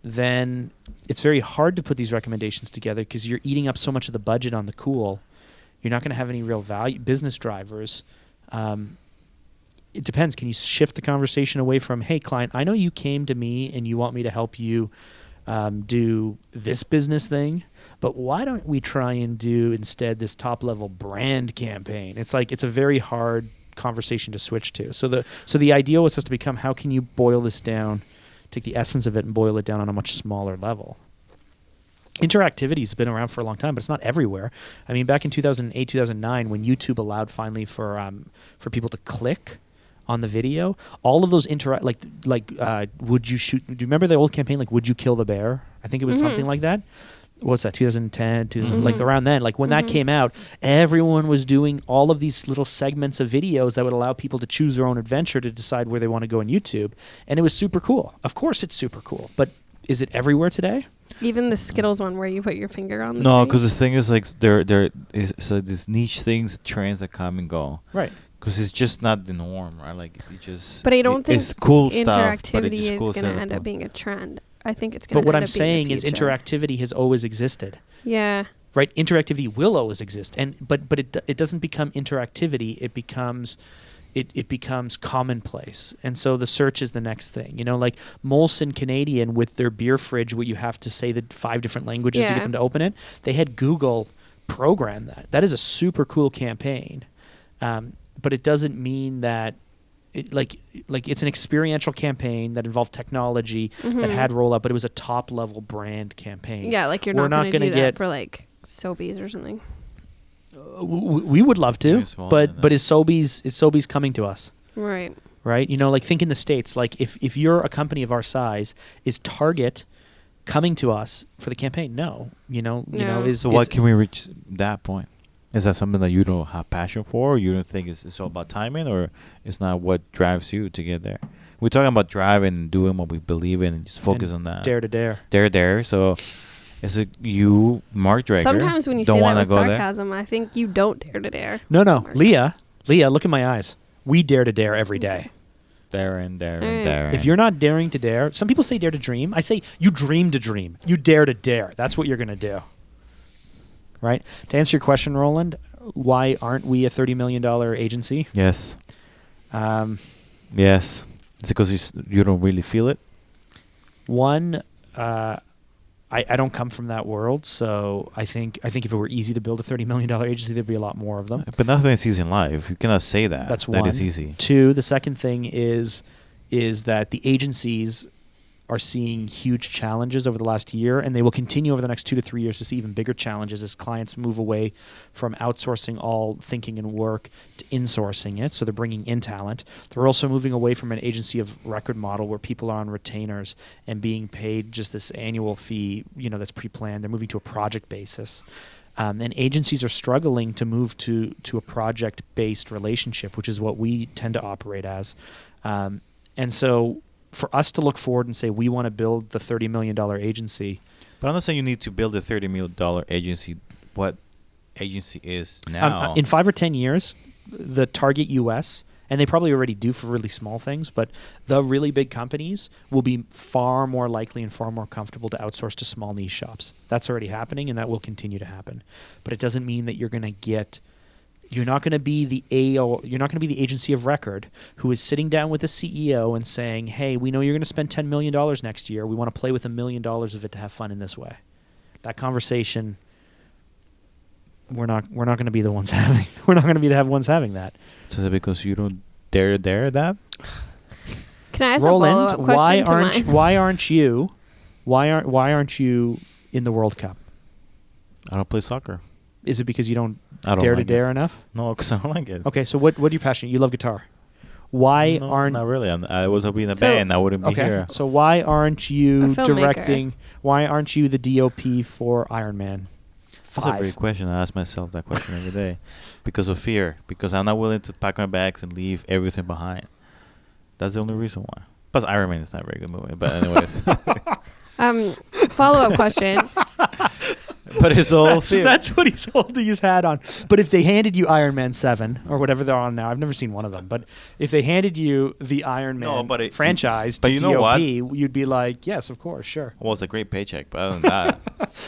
then it's very hard to put these recommendations together because you're eating up so much of the budget on the cool. You're not going to have any real value business drivers. It depends. Can you shift the conversation away from, "Hey, client, I know you came to me and you want me to help you do this business thing, but why don't we try and do instead this top-level brand campaign?" It's like it's a very hard conversation to switch to. So the idea was just to become, how can you boil this down, take the essence of it and boil it down on a much smaller level? Interactivity has been around for a long time, but it's not everywhere. I mean, back in 2008, 2009, when YouTube allowed finally for people to click on the video, all of those would you shoot? Do you remember the old campaign, like, would you kill the bear? I think it was something like that. What's that? 2010, like around then, like when that came out, everyone was doing all of these little segments of videos that would allow people to choose their own adventure to decide where they want to go on YouTube, and it was super cool. Of course, it's super cool, but is it everywhere today? Even the Skittles one where you put your finger on the No, because the thing is, like, there is these niche things, trends that come and go. Right. Because it's just not the norm, right? Like, you just... But I don't think it's cool interactivity is going to end up being a trend. I think it's going to end up being But what I'm saying is interactivity has always existed. Yeah. Right? Interactivity will always exist. But it doesn't become interactivity. It becomes... It becomes commonplace. And so the search is the next thing. You know, like Molson Canadian with their beer fridge where you have to say the 5 different languages to get them to open it. They had Google program that. That is a super cool campaign. But it doesn't mean that it's an experiential campaign that involved technology that had rollout, but it was a top level brand campaign. Yeah, like you're not going to do that for like Sobeys or something. We would love to, but is Sobeys coming to us? Right. Right. You know, like think in the States. Like if you're a company of our size, is Target coming to us for the campaign? No. You know. So why can we reach that point? Is that something that you don't have passion for, or you don't think it's all about timing, or it's not what drives you to get there? We're talking about driving and doing what we believe in and just focus on that. Dare. So Is it you, Mark Drager? Sometimes when you say that with sarcasm, I think you don't dare. No. Leah, look in my eyes. We dare to dare every day. Daring. If you're not daring to dare, some people say dare to dream. I say you dream to dream. You dare to dare. That's what you're going to do. Right? To answer your question, Roland, why aren't we a $30 million agency? Yes. Yes. Is it because you don't really feel it? One, I don't come from that world, so I think if it were easy to build a $30 million agency, there'd be a lot more of them. But nothing is easy in life. You cannot say that. That's one. That is easy. Two, the second thing is that the agencies are seeing huge challenges over the last year, and they will continue over the next 2 to 3 years to see even bigger challenges as clients move away from outsourcing all thinking and work to insourcing it. So they're bringing in talent. They're also moving away from an agency of record model where people are on retainers and being paid just this annual fee, that's pre-planned. They're moving to a project basis. And agencies are struggling to move to a project-based relationship, which is what we tend to operate as. And so for us to look forward and say we want to build the $30 million agency. But I'm not saying you need to build a $30 million agency. What agency is now? In 5 or 10 years, the target U.S., and they probably already do for really small things, but the really big companies will be far more likely and far more comfortable to outsource to small niche shops. That's already happening, and that will continue to happen. But it doesn't mean that you're not going to be the agency of record who is sitting down with the CEO and saying, hey, we know you're going to spend $10 million next year. We want to play with $1 million of it to have fun in this way. That conversation, we're not going to be the ones having. We're not going to be the ones having that. So is it because you don't dare that? Can I ask Roland, a follow-up question why aren't you in the World Cup? I don't play soccer. Is it because you don't dare like to dare enough? No, because I don't like it. Okay, so what are you passionate? You love guitar. Why aren't... Not really. I was hoping in a band. I wouldn't be here. So why aren't you directing... Why aren't you the DOP for Iron Man 5? That's a great question. I ask myself that question every day. Because of fear. Because I'm not willing to pack my bags and leave everything behind. That's the only reason why. Plus, Iron Man is not a very good movie. But anyways. Follow-up question. But it's all fear. That's what he's holding his hat on. But if they handed you Iron Man 7 or whatever they're on now, I've never seen one of them. But if they handed you the Iron Man franchise to DOP, you'd be like, yes, of course, sure. Well, it's a great paycheck, but other than that.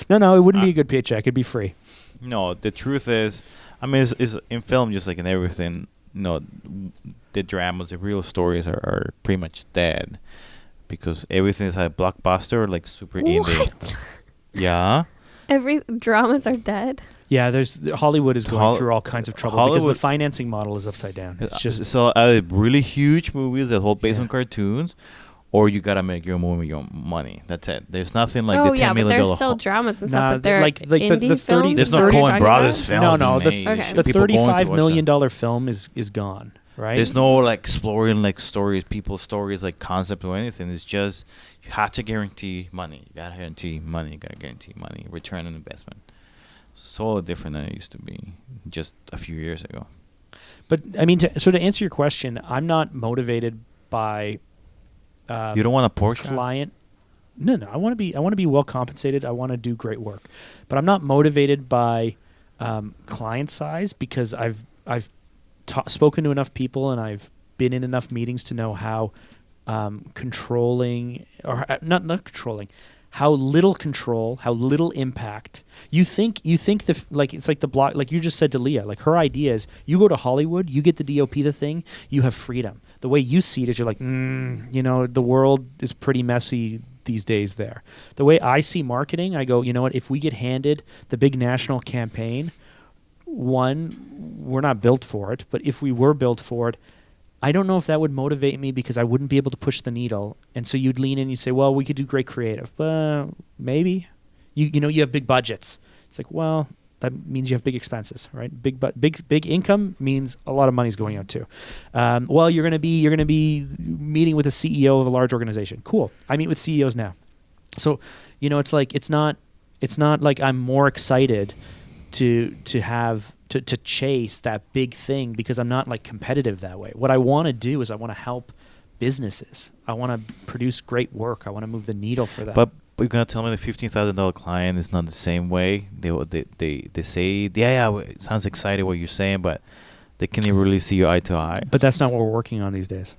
No, it wouldn't be a good paycheck. It'd be free. No, the truth is, I mean, it's in film just like in everything. The dramas, the real stories are pretty much dead because everything is a blockbuster, like super indie. Yeah. Every dramas are dead. Yeah, Hollywood is going through all kinds of trouble because the financing model is upside down. It's just so really huge movies that hold based on cartoons, or you gotta make your movie your money. That's it. There's nothing like the $10 million. But there's still dramas and stuff. But they're like the 30. There's no Coen Brothers films. No. The $35 million film is gone. Right? There's no like exploring like people's stories, like concept or anything. It's just you have to guarantee money. You gotta guarantee money. Return on investment. So different than it used to be just a few years ago. But I mean, to answer your question, I'm not motivated by. You don't want a Porsche client. No. I want to be well compensated. I want to do great work, but I'm not motivated by client size because I've spoken to enough people and I've been in enough meetings to know how controlling or not controlling, how little control, how little impact. You think it's like the block, like you just said to Leah, like her idea is you go to Hollywood, you get the DOP the thing, you have freedom. The way you see it is you're like, the world is pretty messy these days there. The way I see marketing, I go, you know what, if we get handed the big national campaign, one, we're not built for it, but if we were built for it, I don't know if that would motivate me because I wouldn't be able to push the needle. And so you'd lean in and you say, well, we could do great creative, but maybe. You have big budgets. It's like, well, that means you have big expenses, right? Big income means a lot of money's going out too. Well, you're gonna be meeting with a CEO of a large organization. Cool. I meet with CEOs now. So, it's like it's not like I'm more excited to chase that big thing because I'm not like competitive that way. What I want to do is I want to help businesses. I want to produce great work. I want to move the needle for them. But But you're gonna tell me the $15,000 client is not the same way. They say it sounds exciting what you're saying, but they can't even really see you eye to eye. But that's not what we're working on these days.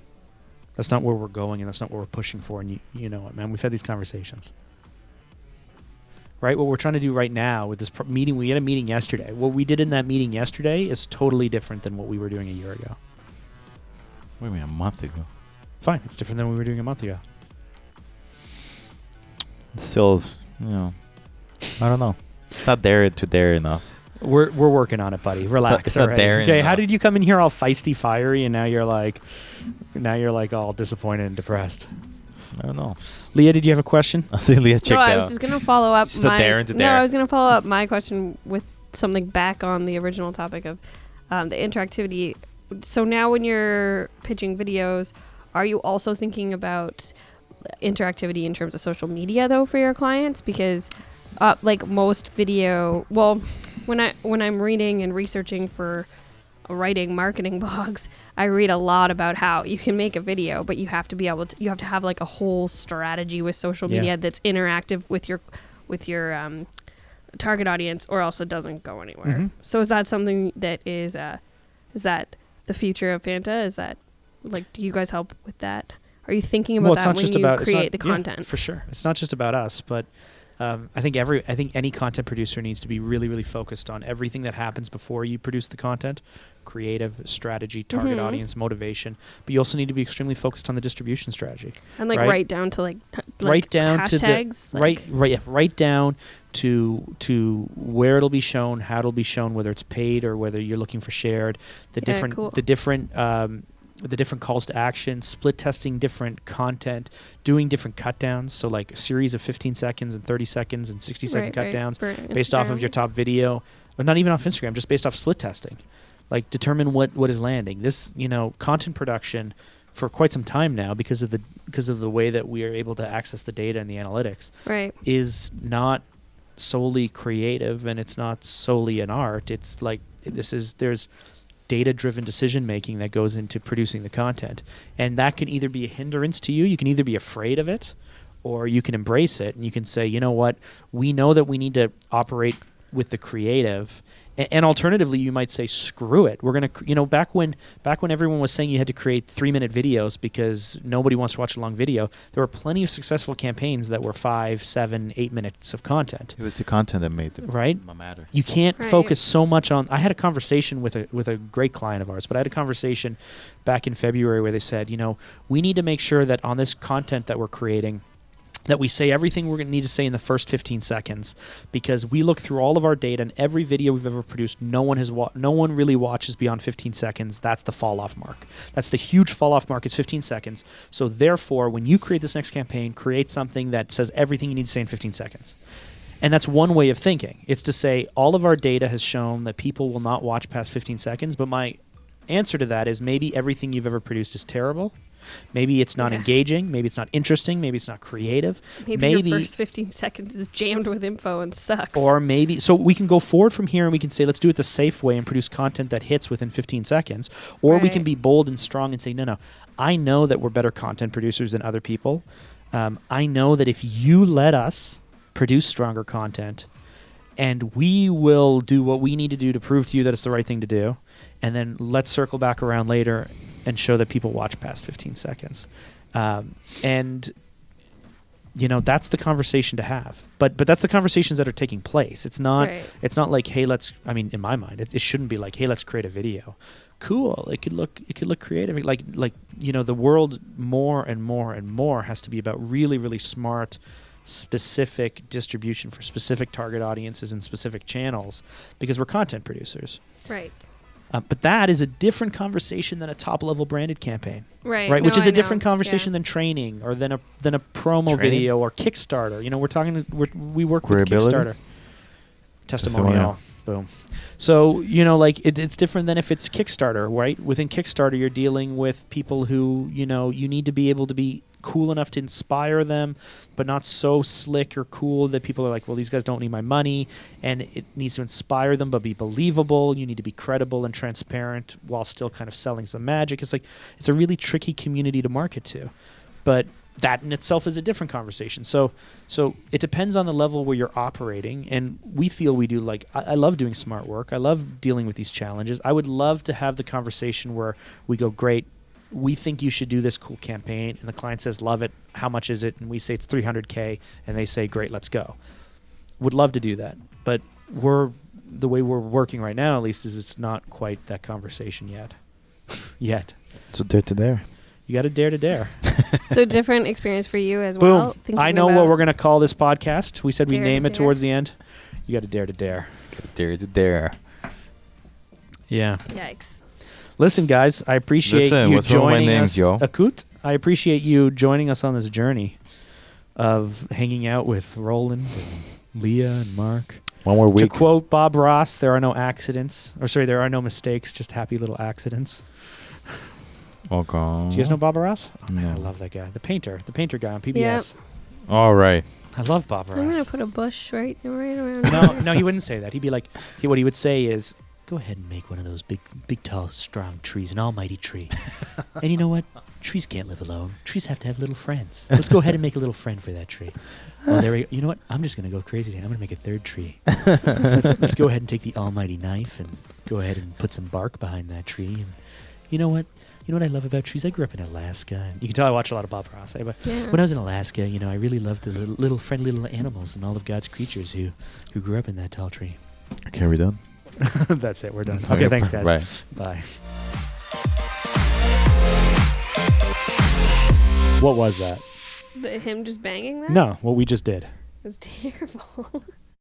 That's not where we're going, and that's not what we're pushing for. And you know it, man. We've had these conversations, right? What we're trying to do right now with this meeting, we had a meeting yesterday. What we did in that meeting yesterday is totally different than what we were doing a year ago. What do you mean, a month ago? Fine, it's different than what we were doing a month ago. Still, I don't know. It's not there enough. We're working on it, buddy. Relax. It's not there. Okay, how did you come in here all feisty, fiery, and now you're like all disappointed and depressed? I don't know. Leah, did you have a question? I think Leah checked out. I was just gonna follow up. I was gonna follow up my question with something back on the original topic of the interactivity. So now, when you're pitching videos, are you also thinking about interactivity in terms of social media though for your clients? Because like most video, when I'm reading and researching for writing marketing blogs, I read a lot about how you can make a video, but you have to be able to, you have to have like a whole strategy with social media that's interactive with your target audience, or else it doesn't go anywhere. Mm-hmm. So is that something that is that the future of Phanta? Is that like, do you guys help with that? Are you thinking about that when you create the content? Yeah, for sure. It's not just about us, but I think any content producer needs to be really, really focused on everything that happens before you produce the content: creative, strategy, target audience, motivation. But you also need to be extremely focused on the distribution strategy, and like right down to like right down hashtags, to right down to where it'll be shown, how it'll be shown, whether it's paid or whether you're looking for shared, the different calls to action, split testing different content, doing different cut downs. So like a series of 15 seconds and 30 seconds and 60-second cut downs based off of your top video, or not even off Instagram, just based off split testing. Like determine what is landing. This, content production for quite some time now, because of the way that we are able to access the data and the analytics, is not solely creative, and it's not solely an art. It's like there's data-driven decision-making that goes into producing the content. And that can either be a hindrance to you. You can either be afraid of it, or you can embrace it, and you can say, you know what, we know that we need to operate with the creative. And alternatively, you might say, screw it. We're going to, back when everyone was saying you had to create 3-minute videos because nobody wants to watch a long video, there were plenty of successful campaigns that were 5, 7, 8 minutes of content. It was the content that made it matter. You can't focus so much on. I had a conversation with a great client of ours, but I had a conversation back in February where they said, we need to make sure that on this content that we're creating, that we say everything we're going to need to say in the first 15 seconds, because we look through all of our data, and every video we've ever produced, no one really watches beyond 15 seconds. That's the fall-off mark. That's the huge fall-off mark. It's 15 seconds. So therefore, when you create this next campaign, create something that says everything you need to say in 15 seconds. And that's one way of thinking. It's to say all of our data has shown that people will not watch past 15 seconds, but my answer to that is maybe everything you've ever produced is terrible. Maybe it's not engaging. Maybe it's not interesting. Maybe it's not creative. Maybe your first 15 seconds is jammed with info and sucks. Or maybe, so we can go forward from here and we can say, let's do it the safe way and produce content that hits within 15 seconds. Or we can be bold and strong and say, no, I know that we're better content producers than other people. I know that if you let us produce stronger content, and we will do what we need to do to prove to you that it's the right thing to do, and then let's circle back around later and show that people watch past 15 seconds. And, that's the conversation to have. But that's the conversations that are taking place. It's not like, hey, in my mind, it shouldn't be like, hey, let's create a video. Cool. It could look creative. Like the world more and more and more has to be about really, really smart, specific distribution for specific target audiences and specific channels, because we're content producers. Right. But that is a different conversation than a top-level branded campaign, right? No, which is a different conversation than training, or than a promo video or Kickstarter. We work with Kickstarter. Testimonial. Boom. So it's different than if it's Kickstarter, right? Within Kickstarter, you're dealing with people who you need to be able to be cool enough to inspire them, but not so slick or cool that people are like, well, these guys don't need my money. And it needs to inspire them but be believable. You need to be credible and transparent while still kind of selling some magic. It's a really tricky community to market to. But that in itself is a different conversation. So it depends on the level where you're operating, and we feel we do. Like, I love doing smart work. I love dealing with these challenges. I would love to have the conversation where we go, great, we think you should do this cool campaign, and the client says, love it, how much is it? And we say it's $300K, and they say, great, let's go. Would love to do that, but the way we're working right now, at least, is it's not quite that conversation yet. So dare to dare. You got to dare to dare. So different experience for you as Boom. well. I know what we're going to call this podcast. We said we name it dare. towards the end. You got to dare to dare. Dare to dare. Yeah. Yikes. Listen, guys, I appreciate you joining us. Akut? I appreciate you joining us on this journey of hanging out with Roland and Leah and Mark. One more week. To quote Bob Ross, there are no accidents. There are no mistakes, just happy little accidents. Okay. Do you guys know Bob Ross? Oh, man, No. I love that guy. The painter guy on PBS. Yep. All right. I love Bob Ross. I'm going to put a bush right around. No, he wouldn't say that. He'd be like, what he would say is, go ahead and make one of those big, tall, strong trees, an almighty tree. And you know what? Trees can't live alone. Trees have to have little friends. Let's go ahead and make a little friend for that tree. Oh, there we go. You know what? I'm just going to go crazy today. I'm going to make a third tree. Let's go ahead and take the almighty knife and go ahead and put some bark behind that tree. And you know what? You know what I love about trees? I grew up in Alaska. And you can tell I watch a lot of Bob Ross. But when I was in Alaska, I really loved the little friendly little animals and all of God's creatures who grew up in that tall tree. Okay, are we done? That's it. We're done. Okay, thanks, guys. Right. Bye. What was that? Him just banging that? No, what we just did. It was terrible.